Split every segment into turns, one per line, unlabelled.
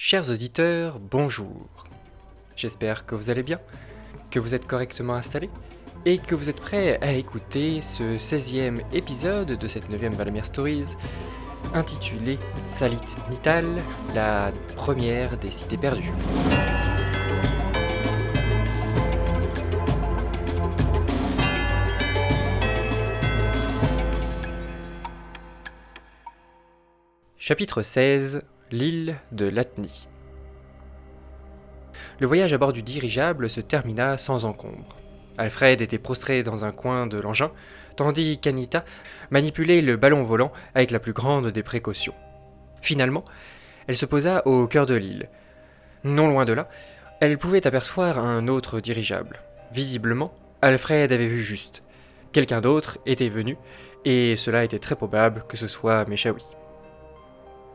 Chers auditeurs, bonjour. J'espère que vous allez bien, que vous êtes correctement installés et que vous êtes prêts à écouter ce 16e épisode de cette 9e Valamir Stories intitulé Salit Nital, la première des cités perdues. Chapitre 16, l'île de Latni. Le voyage à bord du dirigeable se termina sans encombre. Alfred était prostré dans un coin de l'engin, tandis qu'Anita manipulait le ballon volant avec la plus grande des précautions. Finalement, elle se posa au cœur de l'île. Non loin de là, elle pouvait apercevoir un autre dirigeable. Visiblement, Alfred avait vu juste. Quelqu'un d'autre était venu, et cela était très probable que ce soit Meshawi.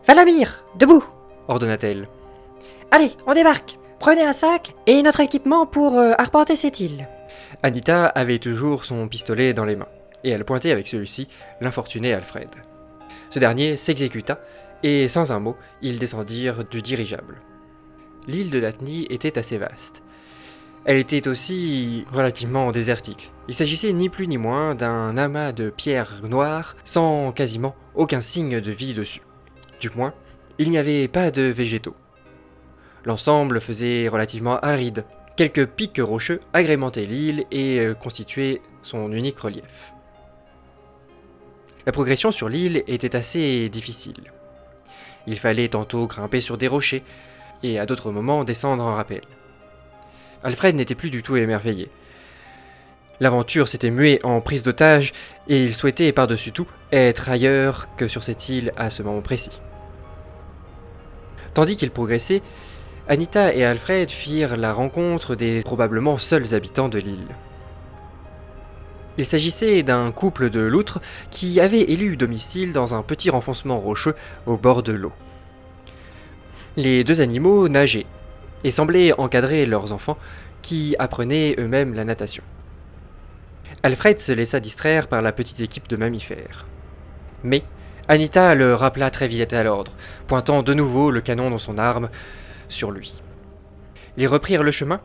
« Valamir, debout !»
ordonna-t-elle.
« Allez, on débarque. Prenez un sac et notre équipement pour arpenter cette île. »
Anita avait toujours son pistolet dans les mains, et elle pointait avec celui-ci l'infortuné Alfred. Ce dernier s'exécuta, et sans un mot, ils descendirent du dirigeable. L'île de Latni était assez vaste. Elle était aussi relativement désertique. Il s'agissait ni plus ni moins d'un amas de pierres noires, sans quasiment aucun signe de vie dessus. Du moins, il n'y avait pas de végétaux. L'ensemble faisait relativement aride. Quelques pics rocheux agrémentaient l'île et constituaient son unique relief. La progression sur l'île était assez difficile. Il fallait tantôt grimper sur des rochers, et à d'autres moments descendre en rappel. Alfred n'était plus du tout émerveillé. L'aventure s'était muée en prise d'otage, et il souhaitait par-dessus tout être ailleurs que sur cette île à ce moment précis. Tandis qu'il progressait, Anita et Alfred firent la rencontre des probablement seuls habitants de l'île. Il s'agissait d'un couple de loutres qui avait élu domicile dans un petit renfoncement rocheux au bord de l'eau. Les deux animaux nageaient et semblaient encadrer leurs enfants qui apprenaient eux-mêmes la natation. Alfred se laissa distraire par la petite équipe de mammifères. Mais Anita le rappela très vite à l'ordre, pointant de nouveau le canon dans son arme sur lui. Ils reprirent le chemin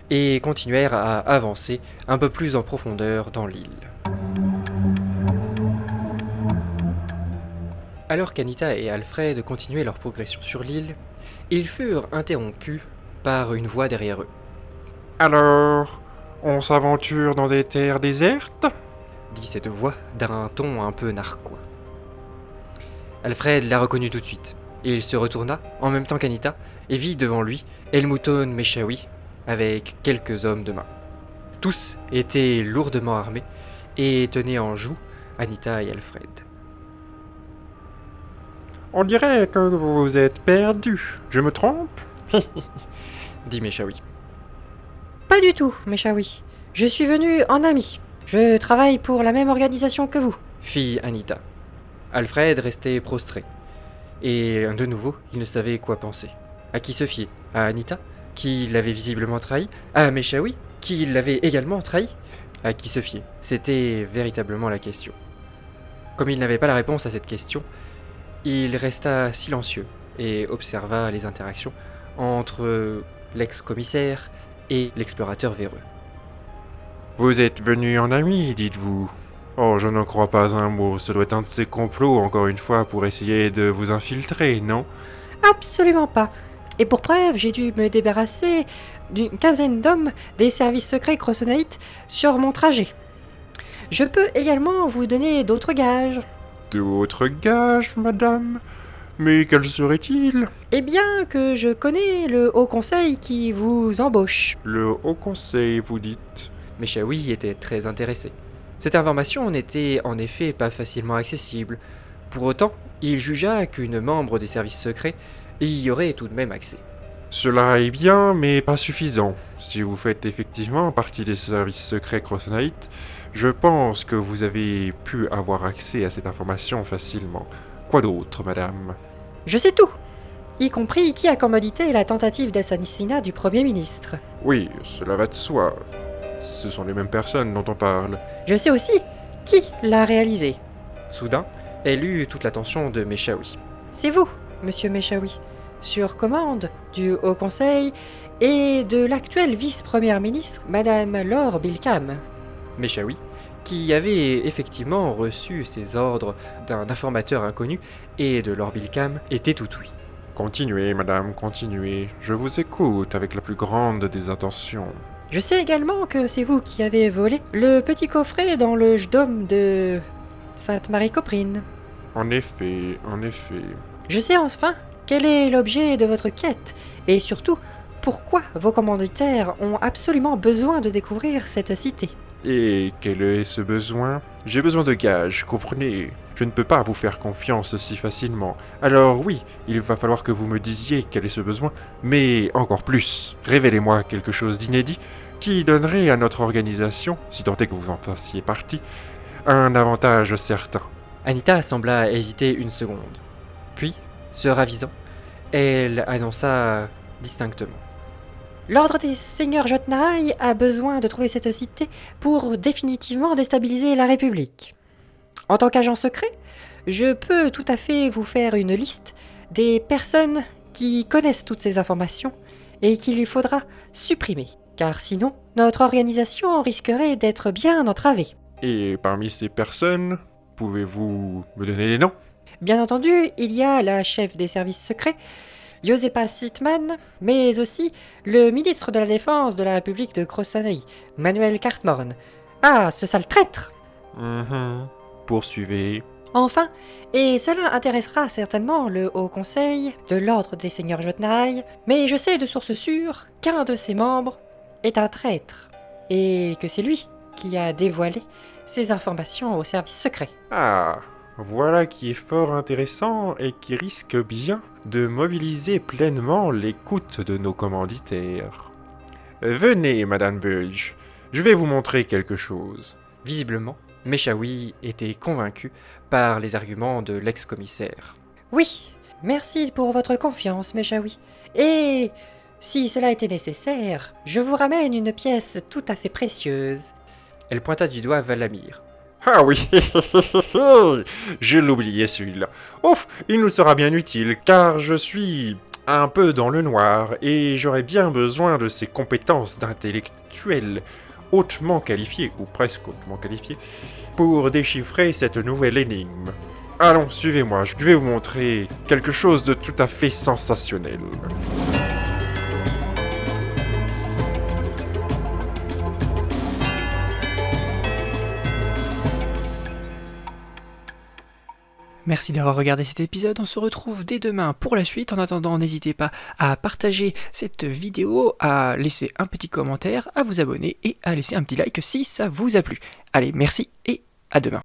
et continuèrent à avancer un peu plus en profondeur dans l'île. Alors qu'Anita et Alfred continuaient leur progression sur l'île, ils furent interrompus par une voix derrière eux.
« Alors, on s'aventure dans des terres désertes ?»
dit cette voix d'un ton un peu narquois. Alfred la reconnut tout de suite, et il se retourna, en même temps qu'Anita, et vit devant lui Elmouton Meshawi, avec quelques hommes de main. Tous étaient lourdement armés, et tenaient en joue Anita et Alfred.
« On dirait que vous vous êtes perdus, je me trompe ?»
dit Meshawi.
« Pas du tout, Meshawi. Je suis venu en ami. Je travaille pour la même organisation que vous. »
fit Anita. Alfred restait prostré. Et de nouveau, il ne savait quoi penser. À qui se fier ? À Anita, qui l'avait visiblement trahi ? À Meshawi, qui l'avait également trahi ? À qui se fier ? C'était véritablement la question. Comme il n'avait pas la réponse à cette question, il resta silencieux et observa les interactions entre l'ex-commissaire et l'explorateur véreux.
« Vous êtes venus en ami, dites-vous ? Oh, je n'en crois pas un mot, ce doit être un de ces complots, encore une fois, pour essayer de vous infiltrer, non ?»
Absolument pas. Et pour preuve, j'ai dû me débarrasser d'une quinzaine d'hommes des services secrets crossonaïtes sur mon trajet. Je peux également vous donner d'autres gages.
D'autres gages, madame ? Mais quels seraient-ils ?
Eh bien que je connais le Haut Conseil qui vous embauche.
Le Haut Conseil, vous dites ?
Meshawi était très intéressé. Cette information n'était en effet pas facilement accessible. Pour autant, il jugea qu'une membre des services secrets y aurait tout de même accès.
Cela est bien, mais pas suffisant. Si vous faites effectivement partie des services secrets Crossnight, je pense que vous avez pu avoir accès à cette information facilement. Quoi d'autre, madame ?
Je sais tout, y compris qui a commandité la tentative d'assassinat du Premier ministre.
Oui, cela va de soi. Ce sont les mêmes personnes dont on parle.
Je sais aussi qui l'a réalisé.
Soudain, elle eut toute l'attention de Meshawi.
C'est vous, monsieur Meshawi. sur commande du Haut Conseil et de l'actuelle vice-première ministre, Madame Laure Bilkham.
Meshaoui, qui avait effectivement reçu ses ordres d'un informateur inconnu et de Lord Bilkham, était tout oui.
Continuez, madame, continuez. Je vous écoute avec la plus grande des attentions.
Je sais également que c'est vous qui avez volé le petit coffret dans le jdôme de Sainte-Marie-Coprine.
En effet, en effet.
Je sais enfin quel est l'objet de votre quête et surtout pourquoi vos commanditaires ont absolument besoin de découvrir cette cité.
Et quel est ce besoin? J'ai besoin de gages, comprenez. Je ne peux pas vous faire confiance si facilement. Alors oui, il va falloir que vous me disiez quel est ce besoin, mais encore plus, révélez-moi quelque chose d'inédit qui donnerait à notre organisation, si tant est que vous en fassiez partie, un avantage certain.
Anita sembla hésiter une seconde. Puis, se ravisant, elle annonça distinctement.
L'ordre des seigneurs Jotnai a besoin de trouver cette cité pour définitivement déstabiliser la République. En tant qu'agent secret, je peux tout à fait vous faire une liste des personnes qui connaissent toutes ces informations et qu'il lui faudra supprimer, car sinon, notre organisation risquerait d'être bien entravée.
Et parmi ces personnes, pouvez-vous me donner les noms?
Bien entendu, il y a la chef des services secrets, Josepa Sitman, mais aussi le ministre de la Défense de la République de Crossonnerie, Manuel Cartmorn. Ah, ce sale traître!
Poursuivez.
Enfin, et cela intéressera certainement le Haut Conseil de l'Ordre des Seigneurs Jotnai, mais je sais de source sûre qu'un de ses membres est un traître, et que c'est lui qui a dévoilé ces informations au service secret.
Ah, voilà qui est fort intéressant et qui risque bien de mobiliser pleinement l'écoute de nos commanditaires. Venez, Madame Budge, je vais vous montrer quelque chose.
Visiblement, Meshaoui était convaincu par les arguments de l'ex-commissaire.
Oui, merci pour votre confiance, Meshaoui. Et si cela était nécessaire, je vous ramène une pièce tout à fait précieuse.
Elle pointa du doigt Valamir.
Ah oui, je l'oubliais celui-là. Ouf, il nous sera bien utile, car je suis un peu dans le noir, et j'aurais bien besoin de ces compétences d'intellectuel hautement qualifiées, ou presque hautement qualifiées, pour déchiffrer cette nouvelle énigme. Allons, suivez-moi, je vais vous montrer quelque chose de tout à fait sensationnel.
Merci d'avoir regardé cet épisode, on se retrouve dès demain pour la suite. En attendant, n'hésitez pas à partager cette vidéo, à laisser un petit commentaire, à vous abonner et à laisser un petit like si ça vous a plu. Allez, merci et à demain.